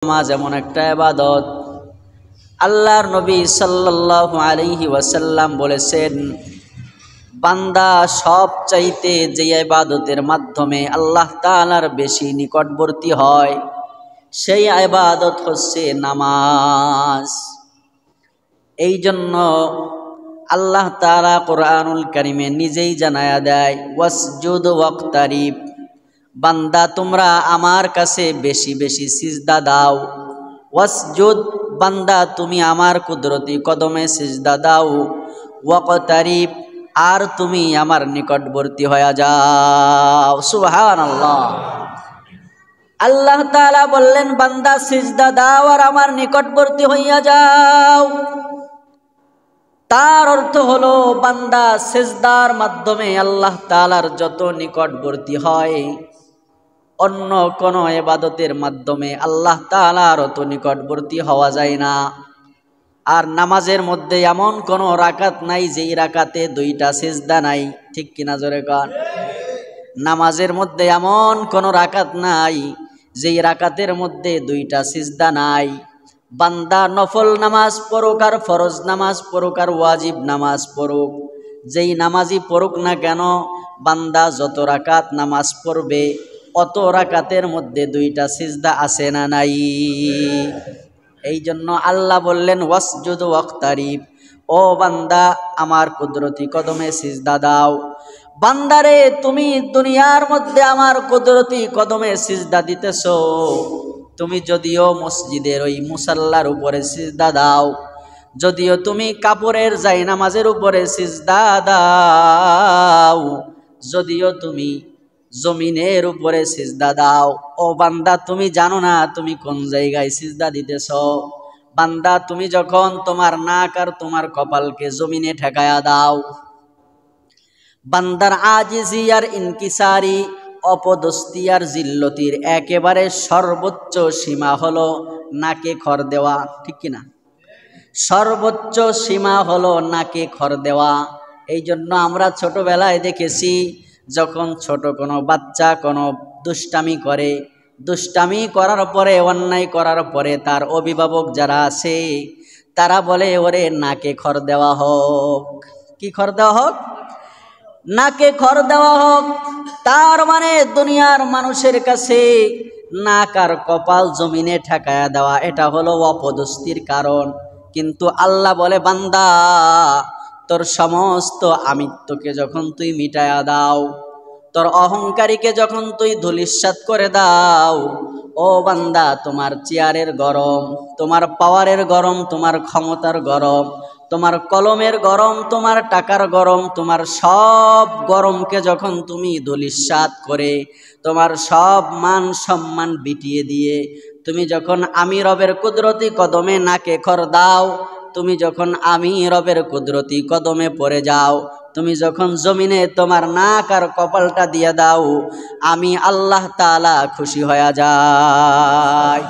নামাজ এমন একটা ইবাদত, আল্লাহর নবী সাল্লাল্লাহু আলাইহি ওয়াসাল্লাম বলেছেন, বান্দা সব চাইতে যে ইবাদতের মাধ্যমে আল্লাহ তাআলার বেশি নিকটবর্তী হয় সেই ইবাদত হচ্ছে নামাজ। এই জন্য আল্লাহ তাআলা কোরআনুল কারীমে নিজেই জানায়া দেয়, ওয়াসজুদ ওয়াক্তারিব, বান্দা তোমরা আমার কাছে বেশি বেশি সিজদা দাও। ওয়াসজুদ, বান্দা তুমি আমার কুদরতি কদমে সিজদা দাও। ওয়াক্তারিব, আর তুমি আমার নিকটবর্তী হয়ে যাও। সুবহানাল্লাহ। আল্লাহ তাআলা বললেন, বান্দা সিজদা দাও আর আমার নিকটবর্তী হইয়া যাও। তার অর্থ হলো বান্দা সিজদার মাধ্যমে আল্লাহ তাআলার যত নিকটবর্তী হয়, অন্য কোন ইবাদতের মাধ্যমে আল্লাহ তাআলার অত নিকটবর্তী হওয়া যায় না। আর নামাজের মধ্যে এমন কোন রাকাত নাই যেই রাকাতে দুইটা সিজদা নাই, ঠিক কিনা জোরে কন? নামাজের মধ্যে এমন কোন রাকাত নাই যেই রাকাতের মধ্যে দুইটা সিজদা নাই। বান্দা নফল নামাজ পড়ুক আর ফরজ নামাজ পড়ুক আর ওয়াজিব নামাজ পড়ুক, যেই নামাজই পড়ুক না কেন, বান্দা যত রাকাত নামাজ পড়বে অত রাকাতের মধ্যে দুইটা সিজদা আছে না নাই? এই জন্য আল্লাহ বললেন, ওয়াসজুদ ওয়াক্তারিব, ও বান্দা আমার কুদরতি কদমে সিজদা দাও। বান্দারে, তুমি দুনিয়ার মধ্যে আমার কুদরতি কদমে সিজদা দিতেছো, তুমি যদিও মসজিদের ওই মুসাল্লার উপরে সিজদা দাও, যদিও তুমি কাপড়ের জায়নামাজের উপরে সিজদা দাও, যদিও তুমি জমিনের উপরে সিজদা দাও, ও বান্দা তুমি জানো না তুমি কোন জায়গায় সিজদা দিতেছ? বান্দা, তুমি যখন তোমার নাক আর তোমার কপালকে জমিনে ঠেকায়া দাও, বান্দার আজিজি আর ইনকিসারি, অপদস্থি আর জিল্লতির একেবারে সর্বোচ্চ সীমা হলো নাকে খড় দেওয়া, ঠিক কিনা? সর্বোচ্চ সীমা হলো নাকে খড় দেওয়া। এই জন্য আমরা ছোটবেলায় দেখেছি, যখন ছোট কোনো বাচ্চা কোনো দুষ্টামি করে, দুষ্টামি করার পরে, অন্যায় করার পরে তার অভিভাবক যারা আছে তারা বলে, ওরে নাকে খড় দেওয়া হোক। কি খড় দেওয়া হোক? নাকে খড় দেওয়া হোক। তার মানে দুনিয়ার মানুষের কাছে নাক আর কপাল জমিনে ঠেকায়া দেওয়া, এটা হলো অপদস্থির কারণ। কিন্তু আল্লাহ বলে, বান্দা তোর সমস্ত আমিত্বকে যখন তুই মিটায়া দাও, তোর অহংকারীকে যখন তুই ধূলিসাৎ করে দাও, ও বান্দা তোমার চেয়ারের গরম, তোমার পাওয়ারের গরম, তোমার ক্ষমতার গরম, তোমার কলমের গরম, তোমার টাকার গরম, তোমার সব গরমকে যখন তুমি ধূলিসাৎ করে, তোমার সব মান সম্মান বিটিয়ে দিয়ে তুমি যখন আমি রবের কুদরতি কদমে নাকে খড় দাও, তুমি যখন আমি রবের কুদরতি কদমে পড়ে যাও, তুমি যখন জমিনে তোমার নাক আর কপালটা দিয়ে দাও, আমি আল্লাহ তাআলা খুশি হয়ে যাই।